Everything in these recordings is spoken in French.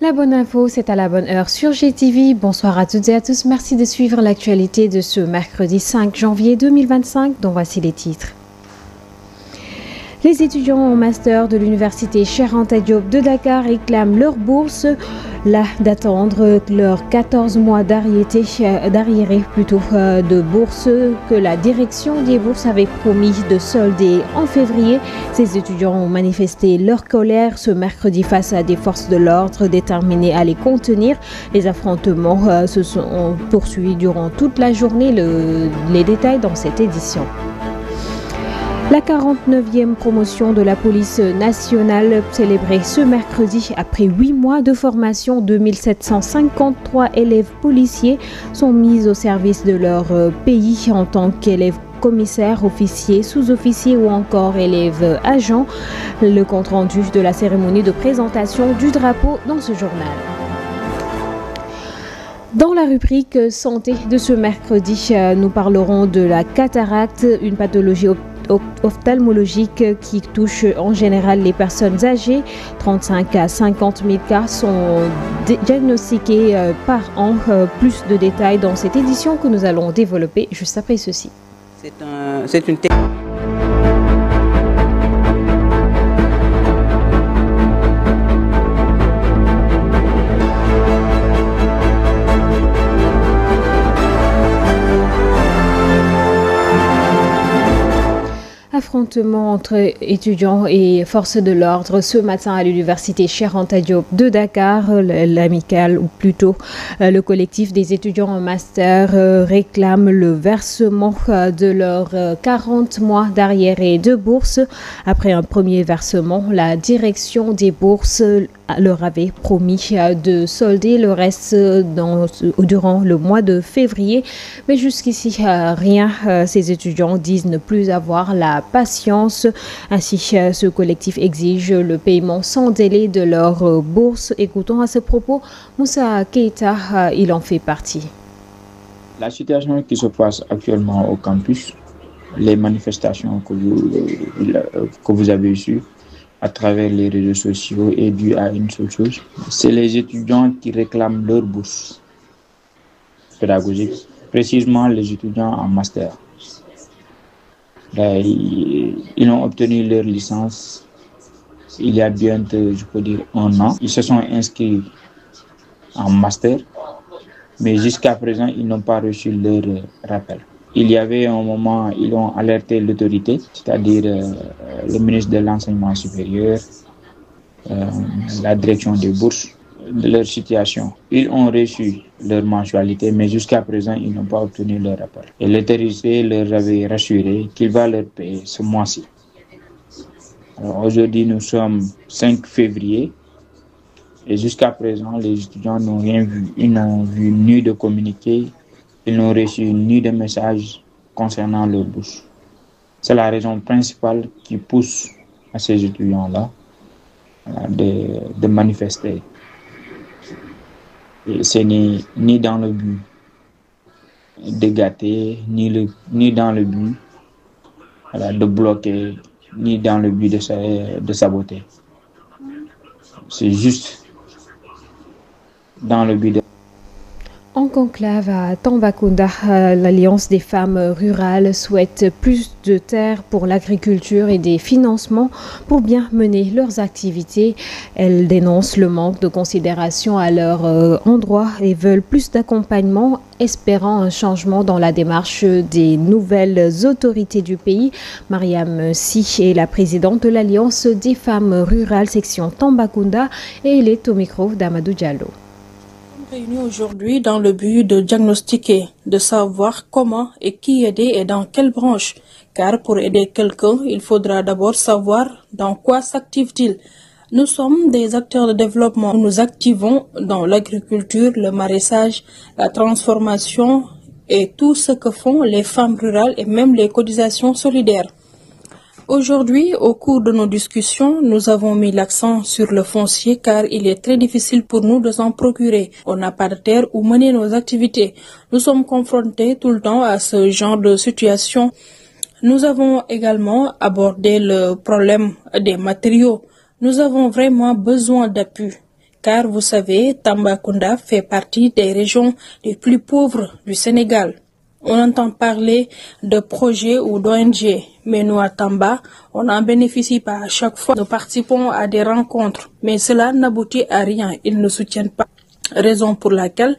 La bonne info, c'est à la bonne heure sur GTV. Bonsoir à toutes et à tous. Merci de suivre l'actualité de ce mercredi 5 janvier 2025, dont voici les titres. Les étudiants en master de l'université Cheikh Anta Diop de Dakar réclament leur bourse, là d'attendre leurs 14 mois d'arriéré de bourse que la direction des bourses avait promis de solder en février. Ces étudiants ont manifesté leur colère ce mercredi face à des forces de l'ordre déterminées à les contenir. Les affrontements se sont poursuivis durant toute la journée. Les détails dans cette édition. La 49e promotion de la police nationale célébrée ce mercredi. Après 8 mois de formation, 2753 élèves policiers sont mis au service de leur pays en tant qu'élèves commissaires, officiers, sous-officiers ou encore élèves agents. Le compte-rendu de la cérémonie de présentation du drapeau dans ce journal. Dans la rubrique santé de ce mercredi, nous parlerons de la cataracte, une pathologie ophtalmologique qui touche en général les personnes âgées. 35 à 50 000 cas sont diagnostiqués par an. Plus de détails dans cette édition que nous allons développer juste après ceci. C'est une technique. Affrontement entre étudiants et forces de l'ordre ce matin à l'université Cheikh Anta Diop de Dakar. L'amicale, ou plutôt le collectif des étudiants en master réclame le versement de leurs 40 mois d'arriéré de bourse. Après un premier versement, la direction des bourses leur avait promis de solder le reste durant le mois de février. Mais jusqu'ici, rien. Ces étudiants disent ne plus avoir la patience. Ainsi, ce collectif exige le paiement sans délai de leur bourse. Écoutons à ce propos Moussa Keita, il en fait partie. La situation qui se passe actuellement au campus, les manifestations que vous avez eues à travers les réseaux sociaux est due à une seule chose. C'est les étudiants qui réclament leur bourse pédagogique, précisément les étudiants en master. Ils ont obtenu leur licence il y a bientôt, je peux dire, 1 an. Ils se sont inscrits en master, mais jusqu'à présent, ils n'ont pas reçu leur rappel. Il y avait un moment, ils ont alerté l'autorité, c'est-à-dire le ministre de l'Enseignement supérieur, la direction des bourses, de leur situation. Ils ont reçu leur mensualité, mais jusqu'à présent, ils n'ont pas obtenu leur rappel. Et l'autorité leur avait rassuré qu'il va leur payer ce mois-ci. Aujourd'hui, nous sommes 5 février et jusqu'à présent, les étudiants n'ont rien vu. Ils n'ont vu ni de communiqué, ils n'ont reçu ni de message concernant leur bourse. C'est la raison principale qui pousse à ces étudiants-là de manifester. Et ce n'est ni dans le but de gâter, ni dans le but de bloquer, ni dans le but de saboter. C'est juste dans le but de... En conclave à Tambacounda, l'Alliance des femmes rurales souhaite plus de terres pour l'agriculture et des financements pour bien mener leurs activités. Elles dénoncent le manque de considération à leur endroit et veulent plus d'accompagnement, espérant un changement dans la démarche des nouvelles autorités du pays. Mariam Si est la présidente de l'Alliance des femmes rurales section Tambacounda et elle est au micro d'Amadou Diallo. Réunis aujourd'hui dans le but de diagnostiquer, de savoir comment et qui aider et dans quelle branche. Car pour aider quelqu'un, il faudra d'abord savoir dans quoi s'active-t-il. Nous sommes des acteurs de développement. Nous nous activons dans l'agriculture, le maraîchage, la transformation et tout ce que font les femmes rurales et même les cotisations solidaires. Aujourd'hui, au cours de nos discussions, nous avons mis l'accent sur le foncier car il est très difficile pour nous de s'en procurer. On n'a pas de terre où mener nos activités. Nous sommes confrontés tout le temps à ce genre de situation. Nous avons également abordé le problème des matériaux. Nous avons vraiment besoin d'appui car vous savez, Tambacounda fait partie des régions les plus pauvres du Sénégal. On entend parler de projets ou d'ONG, mais nous à Tamba, on n'en bénéficie pas à chaque fois. Nous participons à des rencontres, mais cela n'aboutit à rien, ils ne soutiennent pas. Raison pour laquelle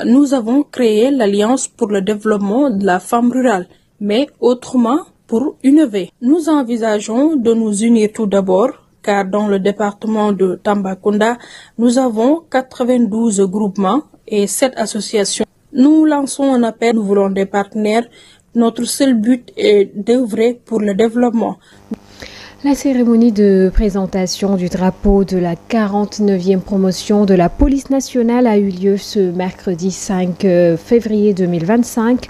nous avons créé l'Alliance pour le développement de la femme rurale, mais autrement pour innover. Nous envisageons de nous unir tout d'abord, car dans le département de Tambacounda, nous avons 92 groupements et 7 associations. Nous lançons un appel, nous voulons des partenaires. Notre seul but est d'œuvrer pour le développement. La cérémonie de présentation du drapeau de la 49e promotion de la police nationale a eu lieu ce mercredi 5 février 2025.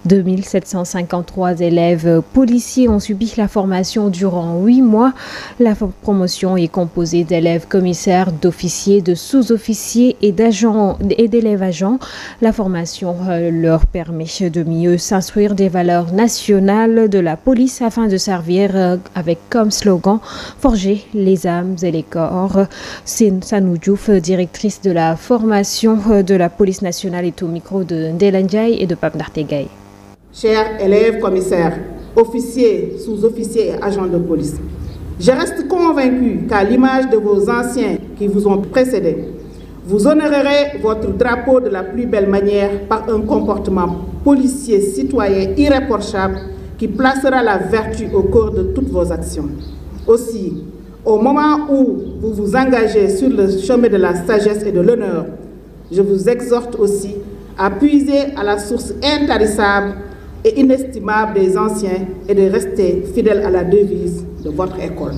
2753 élèves policiers ont subi la formation durant 8 mois. La promotion est composée d'élèves commissaires, d'officiers, de sous-officiers et d'élèves agents. La formation leur permet de mieux s'instruire des valeurs nationales de la police afin de servir avec comme slogan « Forger les âmes et les corps ». Sanou Diouf, directrice de la formation de la police nationale, est au micro de Ndelandjay et de Pape Nartegay. Chers élèves commissaires, officiers, sous-officiers et agents de police, je reste convaincu qu'à l'image de vos anciens qui vous ont précédés, vous honorerez votre drapeau de la plus belle manière par un comportement policier citoyen irréprochable qui placera la vertu au cœur de toutes vos actions. Aussi, au moment où vous vous engagez sur le chemin de la sagesse et de l'honneur, je vous exhorte aussi à puiser à la source intarissable et inestimable des anciens et de rester fidèle à la devise de votre école.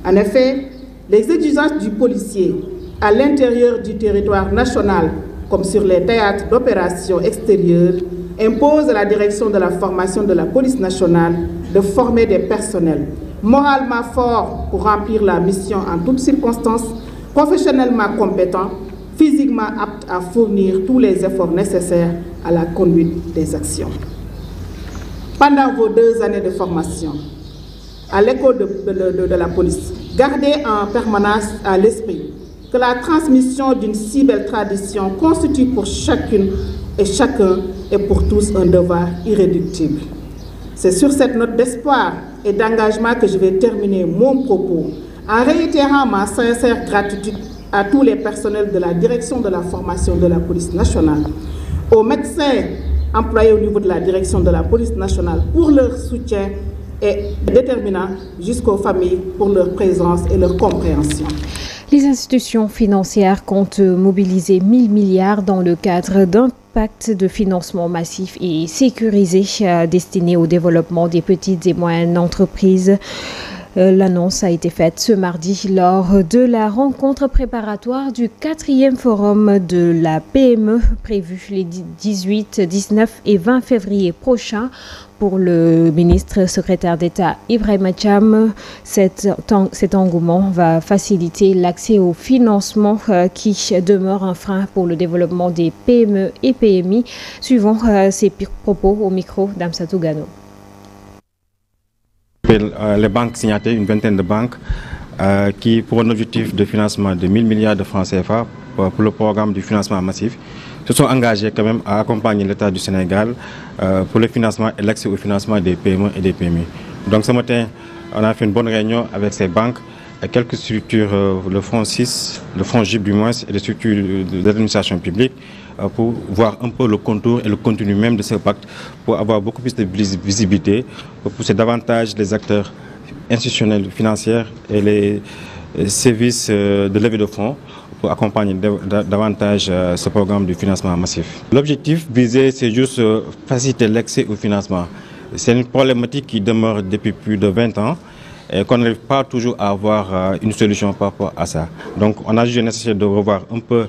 En effet, les exigences du policier à l'intérieur du territoire national comme sur les théâtres d'opérations extérieures imposent à la direction de la formation de la police nationale de former des personnels moralement forts pour remplir la mission en toutes circonstances, professionnellement compétents, physiquement aptes à fournir tous les efforts nécessaires à la conduite des actions. Pendant vos 2 années de formation à l'école de la police, gardez en permanence à l'esprit que la transmission d'une si belle tradition constitue pour chacune et chacun et pour tous un devoir irréductible. C'est sur cette note d'espoir et d'engagement que je vais terminer mon propos en réitérant ma sincère gratitude à tous les personnels de la direction de la formation de la police nationale, aux médecins employés au niveau de la direction de la police nationale pour leur soutien et déterminant jusqu'aux familles pour leur présence et leur compréhension. Les institutions financières comptent mobiliser 1000 milliards dans le cadre d'un pacte de financement massif et sécurisé destiné au développement des petites et moyennes entreprises. L'annonce a été faite ce mardi lors de la rencontre préparatoire du 4e forum de la PME prévu les 18, 19 et 20 février prochains. Pour le ministre secrétaire d'État Ibrahima Thiam, cet engouement va faciliter l'accès au financement qui demeure un frein pour le développement des PME et PMI. Suivant ses propos au micro d'Amsatou Gano. Les banques signataires, une vingtaine de banques qui, pour un objectif de financement de 1000 milliards de francs CFA pour le programme du financement massif, se sont engagés quand même à accompagner l'État du Sénégal pour le financement et l'accès au financement des PME et des PMI. Donc ce matin, on a fait une bonne réunion avec ces banques et quelques structures, le Fonds 6, le Fonds GIP du moins, et les structures d'administration publique, pour voir un peu le contour et le contenu même de ce pacte, pour avoir beaucoup plus de visibilité, pour pousser davantage les acteurs institutionnels, financiers et les services de levée de fonds pour accompagner davantage ce programme de financement massif. L'objectif visé, c'est juste faciliter l'accès au financement. C'est une problématique qui demeure depuis plus de 20 ans et qu'on n'arrive pas toujours à avoir une solution par rapport à ça. Donc on a jugé nécessaire de revoir un peu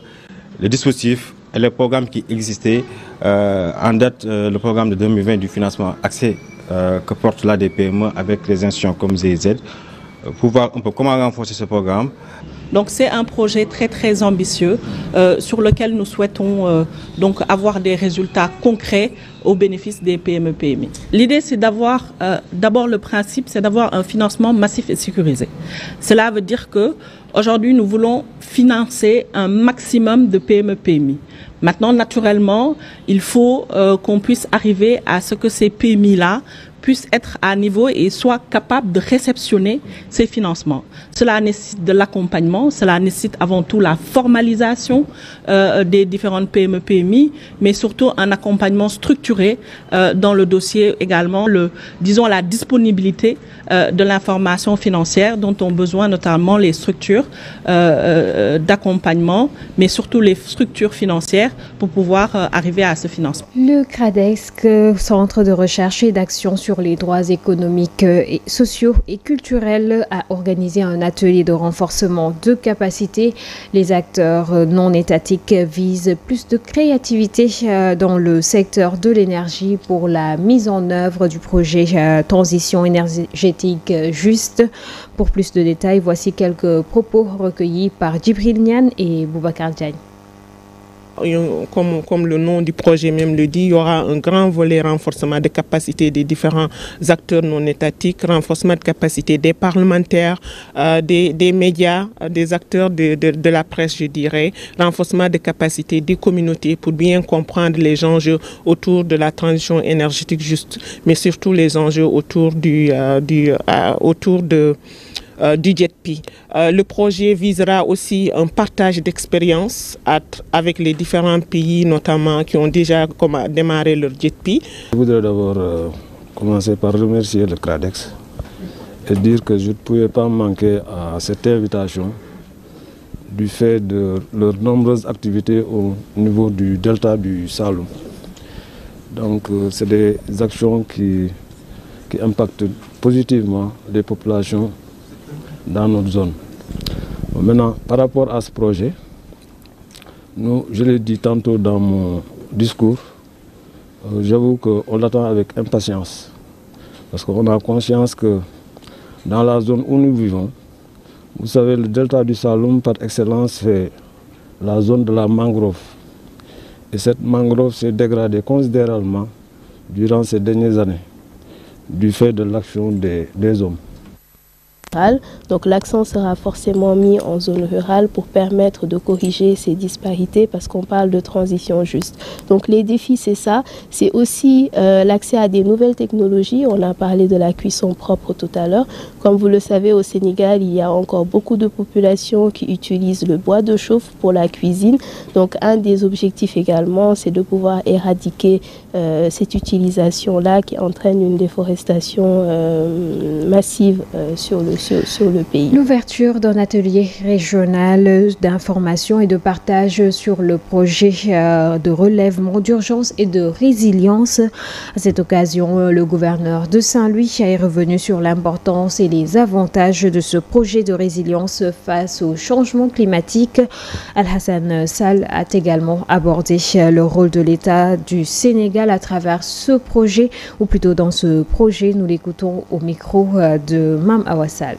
le dispositif et les programmes qui existaient. En date, le programme de 2020 du financement accès que porte là des PME avec les institutions comme GIZ, pour voir un peu comment renforcer ce programme. Donc c'est un projet très ambitieux sur lequel nous souhaitons donc avoir des résultats concrets au bénéfice des PME-PMI. L'idée c'est d'avoir, d'abord le principe c'est d'avoir un financement massif et sécurisé. Cela veut dire que Aujourd'hui, nous voulons financer un maximum de PME-PMI. Maintenant, naturellement, il faut qu'on puisse arriver à ce que ces PMI-là puissent être à niveau et soient capables de réceptionner ces financements. Cela nécessite de l'accompagnement, cela nécessite avant tout la formalisation des différentes PME-PMI, mais surtout un accompagnement structuré dans le dossier également, la disponibilité de l'information financière dont ont besoin notamment les structures d'accompagnement, mais surtout les structures financières pour pouvoir arriver à ce financement. Le CRADEX, Centre de recherche et d'action sur les droits économiques, sociaux et culturels, a organisé un atelier de renforcement de capacité. Les acteurs non étatiques visent plus de créativité dans le secteur de l'énergie pour la mise en œuvre du projet Transition énergétique juste. Pour plus de détails, voici quelques propos recueillis par Djibril Niane et Boubacar Diagne. Comme le nom du projet même le dit, il y aura un grand volet renforcement de capacité des différents acteurs non étatiques, renforcement de capacité des parlementaires, des médias, des acteurs de la presse, je dirais, renforcement de capacité des communautés pour bien comprendre les enjeux autour de la transition énergétique juste, mais surtout les enjeux autour du JETP. Le projet visera aussi un partage d'expériences avec les différents pays, notamment qui ont déjà démarré leur JETP. Je voudrais d'abord commencer par remercier le CRADEX et dire que je ne pouvais pas manquer à cette invitation du fait de leurs nombreuses activités au niveau du delta du Saloum. Donc c'est des actions qui impactent positivement les populations dans notre zone. Maintenant, par rapport à ce projet, je l'ai dit tantôt dans mon discours, j'avoue qu'on l'attend avec impatience. Parce qu'on a conscience que dans la zone où nous vivons, vous savez, le delta du Saloum, par excellence, c'est la zone de la mangrove. Et cette mangrove s'est dégradée considérablement durant ces dernières années, du fait de l'action des hommes. Donc l'accent sera forcément mis en zone rurale pour permettre de corriger ces disparités parce qu'on parle de transition juste. Donc les défis, c'est ça. C'est aussi l'accès à des nouvelles technologies. On a parlé de la cuisson propre tout à l'heure. Comme vous le savez, au Sénégal, il y a encore beaucoup de populations qui utilisent le bois de chauffe pour la cuisine. Donc un des objectifs également, c'est de pouvoir éradiquer cette utilisation-là qui entraîne une déforestation massive sur le pays. L'ouverture d'un atelier régional d'information et de partage sur le projet de relèvement d'urgence et de résilience. À cette occasion, le gouverneur de Saint-Louis est revenu sur l'importance et les avantages de ce projet de résilience face au changement climatique. Al-Hassan Sall a également abordé le rôle de l'État du Sénégal à travers ce projet, ou plutôt dans ce projet. Nous l'écoutons au micro de Mam Awassal.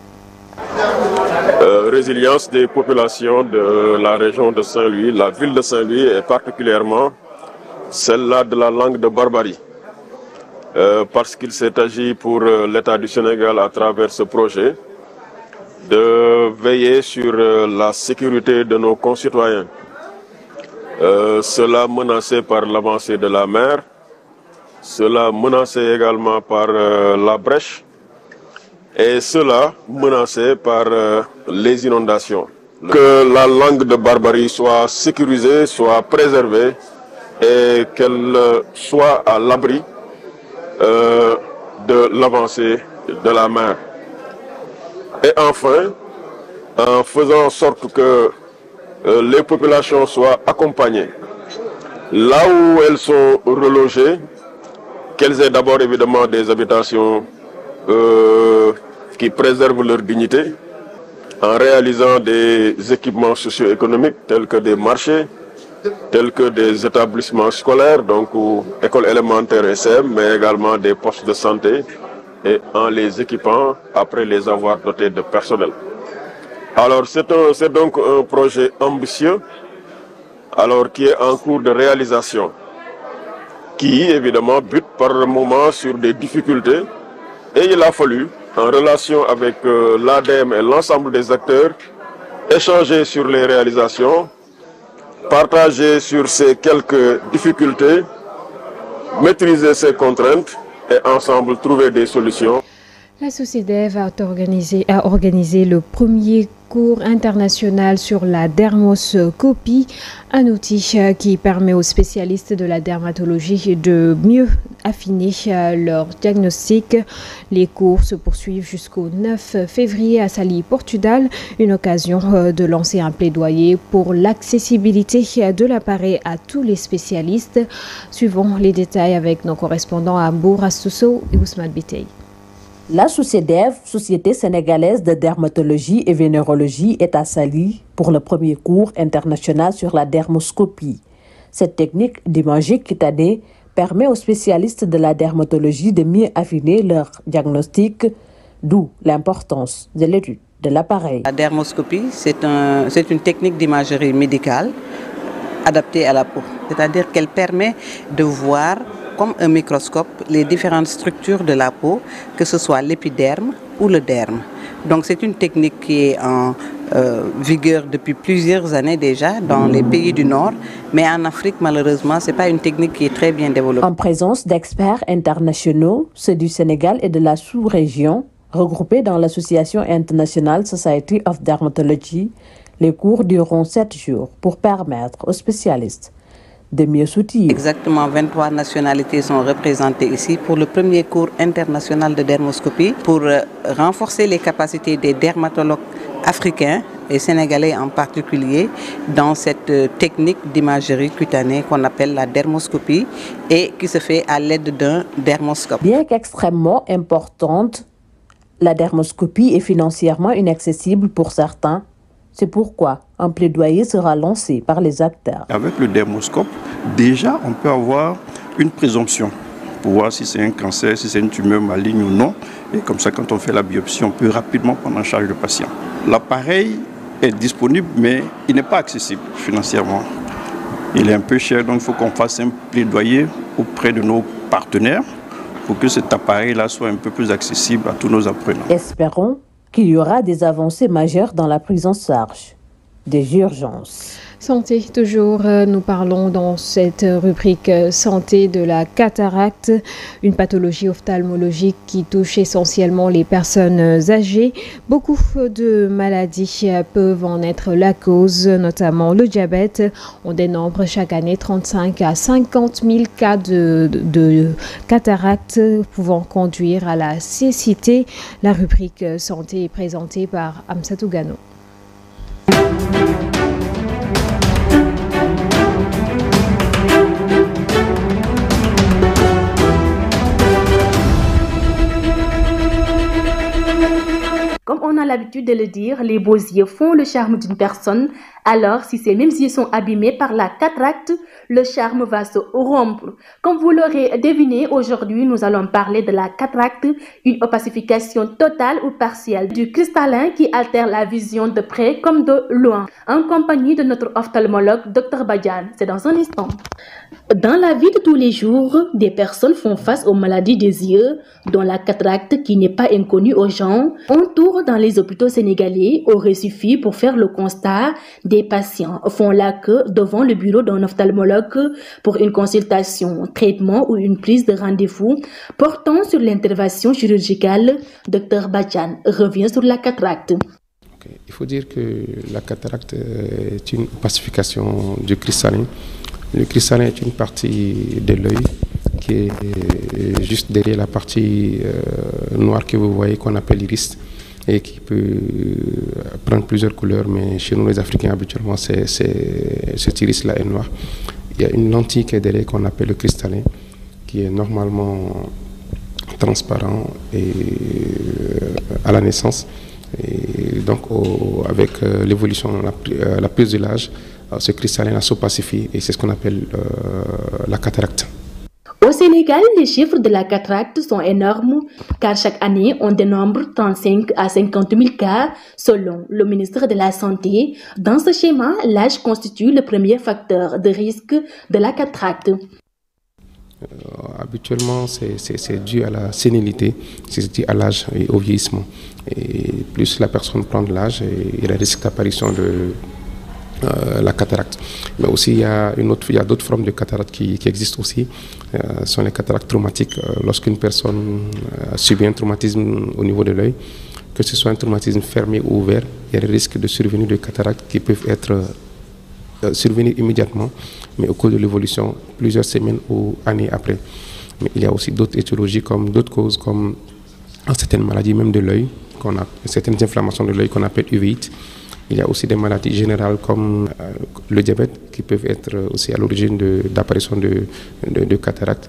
Résilience des populations de la région de Saint-Louis, la ville de Saint-Louis et particulièrement celle-là de la langue de Barbarie. Parce qu'il s'est agi pour l'État du Sénégal à travers ce projet de veiller sur la sécurité de nos concitoyens. Cela menacé par l'avancée de la mer, cela menacé également par la brèche, et cela menacé par les inondations. Que la langue de Barbarie soit sécurisée, soit préservée et qu'elle soit à l'abri de l'avancée de la mer. Et enfin, en faisant en sorte que les populations soient accompagnées là où elles sont relogées, qu'elles aient d'abord évidemment des habitations qui préservent leur dignité en réalisant des équipements socio-économiques tels que des marchés, tels que des établissements scolaires, donc écoles élémentaires et CM, mais également des postes de santé, et en les équipant après les avoir dotés de personnel. Alors c'est donc un projet ambitieux, alors qui est en cours de réalisation, qui évidemment bute par moment sur des difficultés, et il a fallu, en relation avec l'ADEME et l'ensemble des acteurs, échanger sur les réalisations, partager sur ces quelques difficultés, maîtriser ces contraintes et ensemble trouver des solutions. La SOCEDEV a organisé le premier cours international sur la dermoscopie, un outil qui permet aux spécialistes de la dermatologie de mieux affiner leur diagnostic. Les cours se poursuivent jusqu'au 9 février à Saly, Portugal, une occasion de lancer un plaidoyer pour l'accessibilité de l'appareil à tous les spécialistes. Suivons les détails avec nos correspondants à Mbour, Astousso et Ousmane Bitey. La SOCEDEV, Société sénégalaise de dermatologie et vénérologie, est à Saly pour le premier cours international sur la dermoscopie. Cette technique d'imagerie cutanée permet aux spécialistes de la dermatologie de mieux affiner leur diagnostic, d'où l'importance de l'étude de l'appareil. La dermoscopie, c'est une technique d'imagerie médicale adaptée à la peau, c'est-à-dire qu'elle permet de voir comme un microscope les différentes structures de la peau, que ce soit l'épiderme ou le derme. Donc c'est une technique qui est en vigueur depuis plusieurs années déjà dans les pays du Nord, mais en Afrique malheureusement ce n'est pas une technique qui est très bien développée. En présence d'experts internationaux, ceux du Sénégal et de la sous-région, regroupés dans l'Association International Society of Dermatology, les cours dureront 7 jours pour permettre aux spécialistes de mieux s'outiller. Exactement 23 nationalités sont représentées ici pour le premier cours international de dermoscopie pour renforcer les capacités des dermatologues africains et sénégalais en particulier dans cette technique d'imagerie cutanée qu'on appelle la dermoscopie et qui se fait à l'aide d'un dermoscope. Bien qu'extrêmement importante, la dermoscopie est financièrement inaccessible pour certains. C'est pourquoi un plaidoyer sera lancé par les acteurs. Avec le dermoscope, déjà, on peut avoir une présomption pour voir si c'est un cancer, si c'est une tumeur maligne ou non. Et comme ça, quand on fait la biopsie, on peut rapidement prendre en charge le patient. L'appareil est disponible, mais il n'est pas accessible financièrement. Il est un peu cher, donc il faut qu'on fasse un plaidoyer auprès de nos partenaires pour que cet appareil-là soit un peu plus accessible à tous nos apprenants. Espérons qu'il y aura des avancées majeures dans la prise en charge des urgences. Santé, toujours, nous parlons dans cette rubrique santé de la cataracte, une pathologie ophtalmologique qui touche essentiellement les personnes âgées. Beaucoup de maladies peuvent en être la cause, notamment le diabète. On dénombre chaque année 35 à 50 000 cas de cataracte pouvant conduire à la cécité. La rubrique santé est présentée par Amsatou Gano. Comme on a l'habitude de le dire, les beaux yeux font le charme d'une personne. Alors, si ces mêmes yeux sont abîmés par la cataracte, le charme va se rompre. Comme vous l'aurez deviné, aujourd'hui, nous allons parler de la cataracte, une opacification totale ou partielle du cristallin qui altère la vision de près comme de loin. En compagnie de notre ophtalmologue, Dr Badian. C'est dans un instant. Dans la vie de tous les jours, des personnes font face aux maladies des yeux, dont la cataracte, qui n'est pas inconnue aux gens, entoure dans les hôpitaux sénégalais. Aurait suffi pour faire le constat, des patients font la queue devant le bureau d'un ophtalmologue pour une consultation, traitement ou une prise de rendez-vous portant sur l'intervention chirurgicale. Dr Badian revient sur la cataracte. Il faut dire que la cataracte est une opacification du cristallin. Le cristallin est une partie de l'œil qui est juste derrière la partie noire que vous voyez, qu'on appelle l'iris, et qui peut prendre plusieurs couleurs, mais chez nous les Africains habituellement cet iris-là est noir. Il y a une lentille qui est derrière qu'on appelle le cristallin, qui est normalement transparent et à la naissance. Et donc avec l'évolution, la prise de l'âge, ce cristallin s'opacifie et c'est ce qu'on appelle la cataracte. Au Sénégal, les chiffres de la cataracte sont énormes car chaque année, on dénombre 35 à 50 000 cas selon le ministre de la Santé. Dans ce schéma, l'âge constitue le premier facteur de risque de la cataracte. Habituellement, c'est dû à la sénilité, c'est dû à l'âge et au vieillissement. Et plus la personne prend de l'âge, il y a un risque d'apparition de la cataracte. Mais aussi, il y a d'autres formes de cataracte qui existent aussi. Ce sont les cataractes traumatiques. Lorsqu'une personne subit un traumatisme au niveau de l'œil, que ce soit un traumatisme fermé ou ouvert, il y a des risques de survenue de cataractes qui peuvent être survenir immédiatement, mais au cours de l'évolution, plusieurs semaines ou années après. Mais il y a aussi d'autres étiologies, d'autres causes, comme certaines maladies même de l'œil, certaines inflammations de l'œil qu'on appelle uvite. Il y a aussi des maladies générales comme le diabète qui peuvent être aussi à l'origine d'apparition de cataractes.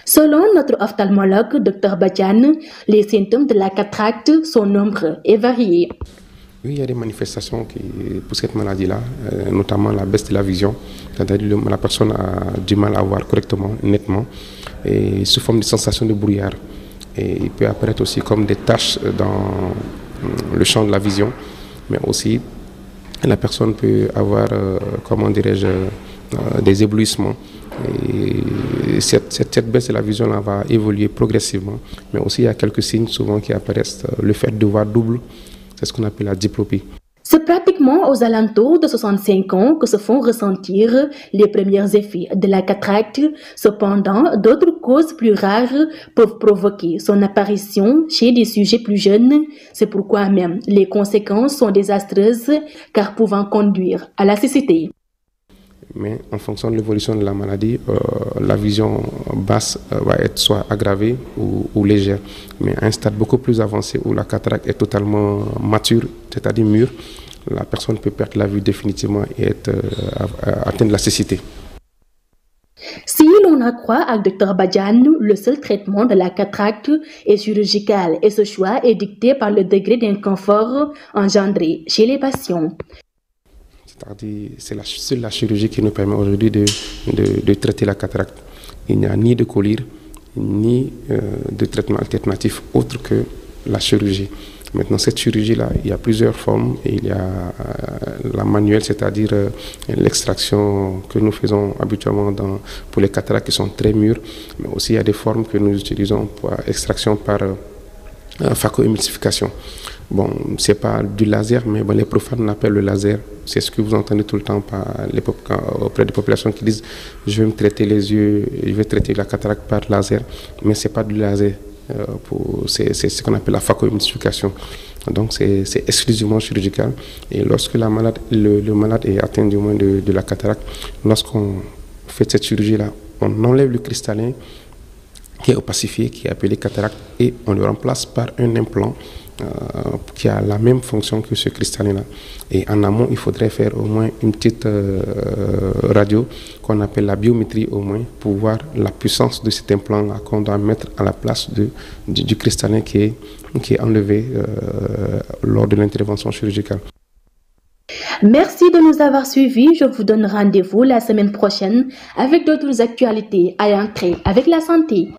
Selon notre ophtalmologue, Dr Badiane, les symptômes de la cataracte sont nombreux et variés. Oui, il y a des manifestations pour cette maladie-là, notamment la baisse de la vision. C'est-à-dire que la personne a du mal à voir correctement, nettement, et sous forme de sensation de brouillard. Et il peut apparaître aussi comme des taches dans le champ de la vision, mais aussi la personne peut avoir, des éblouissements. Et cette baisse de la vision là va évoluer progressivement, mais aussi il y a quelques signes souvent qui apparaissent. Le fait de voir double, c'est ce qu'on appelle la diplopie. C'est pratiquement aux alentours de 65 ans que se font ressentir les premiers effets de la cataracte. Cependant, d'autres causes plus rares peuvent provoquer son apparition chez des sujets plus jeunes. C'est pourquoi même les conséquences sont désastreuses, car pouvant conduire à la cécité. Mais en fonction de l'évolution de la maladie, la vision basse va être soit aggravée ou légère. Mais à un stade beaucoup plus avancé où la cataracte est totalement mature, c'est-à-dire mûre, la personne peut perdre la vue définitivement et atteindre la cécité. Si l'on en croit à Dr Badiane, le seul traitement de la cataracte est chirurgical et ce choix est dicté par le degré d'inconfort engendré chez les patients. C'est-à-dire c'est la chirurgie qui nous permet aujourd'hui de traiter la cataracte. Il n'y a ni de collyre, ni de traitement alternatif autre que la chirurgie. Maintenant, cette chirurgie-là, il y a plusieurs formes. Il y a la manuelle, c'est-à-dire l'extraction que nous faisons habituellement pour les cataractes qui sont très mûres, mais aussi il y a des formes que nous utilisons pour extraction par phacoémulsification. Bon, ce n'est pas du laser, mais les profanes l'appellent le laser. C'est ce que vous entendez tout le temps auprès des populations qui disent « je vais me traiter les yeux, je vais traiter la cataracte par laser », mais ce n'est pas du laser. C'est ce qu'on appelle la phacoémulsification. Donc c'est exclusivement chirurgical. Et lorsque le malade est atteint du moins de la cataracte, lorsqu'on fait cette chirurgie-là, on enlève le cristallin qui est opacifié, qui est appelé cataracte, et on le remplace par un implant qui a la même fonction que ce cristallin-là. Et en amont, il faudrait faire au moins une petite radio qu'on appelle la biométrie au moins pour voir la puissance de cet implant-là qu'on doit mettre à la place du cristallin qui est enlevé lors de l'intervention chirurgicale. Merci de nous avoir suivis. Je vous donne rendez-vous la semaine prochaine avec d'autres actualités ayant trait avec la santé.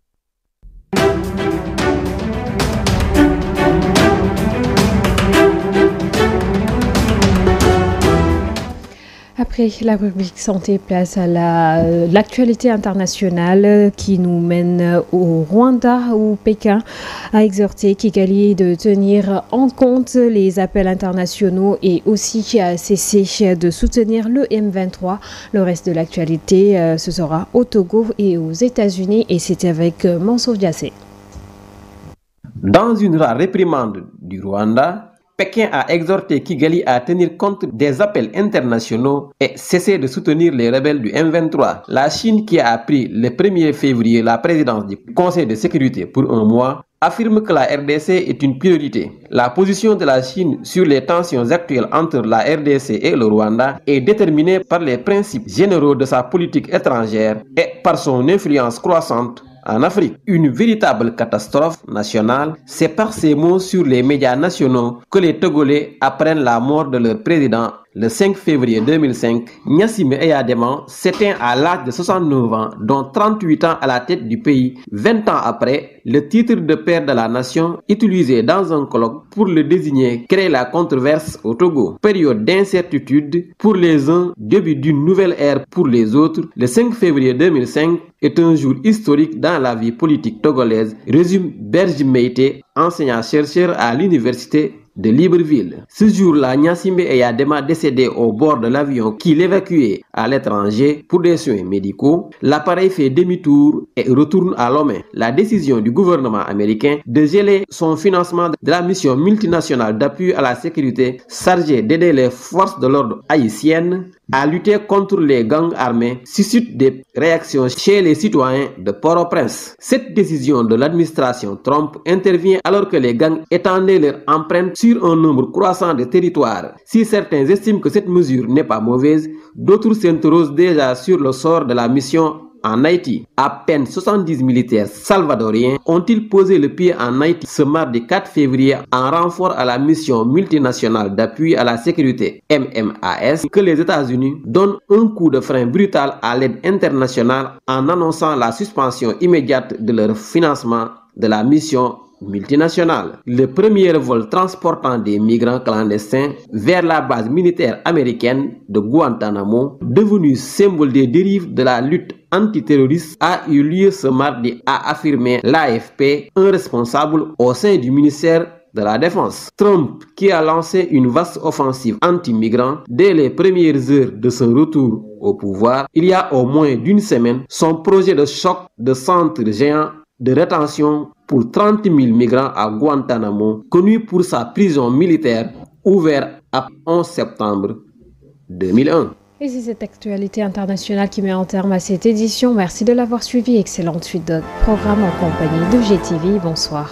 Après la rubrique santé, place à l'actualité internationale qui nous mène au Rwanda où Pékin a exhorté Kigali de tenir en compte les appels internationaux et aussi à cesser de soutenir le M23. Le reste de l'actualité, ce sera au Togo et aux États-Unis et c'est avec Mansour Diassé. Dans une rare réprimande du Rwanda, Pékin a exhorté Kigali à tenir compte des appels internationaux et cesser de soutenir les rebelles du M23. La Chine, qui a pris le 1er février la présidence du Conseil de sécurité pour un mois, affirme que la RDC est une priorité. La position de la Chine sur les tensions actuelles entre la RDC et le Rwanda est déterminée par les principes généraux de sa politique étrangère et par son influence croissante en Afrique. Une véritable catastrophe nationale, c'est par ces mots sur les médias nationaux que les Togolais apprennent la mort de leur président Le 5 février 2005, Gnassingbé Eyadema s'éteint à l'âge de 69 ans, dont 38 ans à la tête du pays. 20 ans après, le titre de père de la nation, utilisé dans un colloque pour le désigner, crée la controverse au Togo. Période d'incertitude pour les uns, début d'une nouvelle ère pour les autres. Le 5 février 2005 est un jour historique dans la vie politique togolaise, résume Berge Meïté, enseignant-chercheur à l'université de Libreville. Ce jour-là, Gnassingbé Eyadema décédé au bord de l'avion qui l'évacuait à l'étranger pour des soins médicaux. L'appareil fait demi-tour et retourne à Lomé. La décision du gouvernement américain de geler son financement de la mission multinationale d'appui à la sécurité chargée d'aider les forces de l'ordre haïtiennes à lutter contre les gangs armés suscite des réactions chez les citoyens de Port-au-Prince. Cette décision de l'administration Trump intervient alors que les gangs étendaient leur empreinte sur un nombre croissant de territoires. Si certains estiment que cette mesure n'est pas mauvaise, d'autres s'interrogent déjà sur le sort de la mission en Haïti. À peine 70 militaires salvadoriens ont-ils posé le pied en Haïti ce mardi 4 février en renfort à la mission multinationale d'appui à la sécurité MMAS que les États-Unis donnent un coup de frein brutal à l'aide internationale en annonçant la suspension immédiate de leur financement de la mission multinationale. Le premier vol transportant des migrants clandestins vers la base militaire américaine de Guantanamo, devenu symbole des dérives de la lutte antiterroriste, a eu lieu ce mardi, a affirmé l'AFP, un responsable au sein du ministère de la Défense. Trump, qui a lancé une vaste offensive anti-migrants dès les premières heures de son retour au pouvoir, il y a au moins d'une semaine, son projet de choc de centre géant de rétention pour 30 000 migrants à Guantanamo, connu pour sa prison militaire, ouverte à 11 septembre 2001. Et c'est cette actualité internationale qui met en terme à cette édition. Merci de l'avoir suivi. Excellente suite de programme en compagnie de GTV. Bonsoir.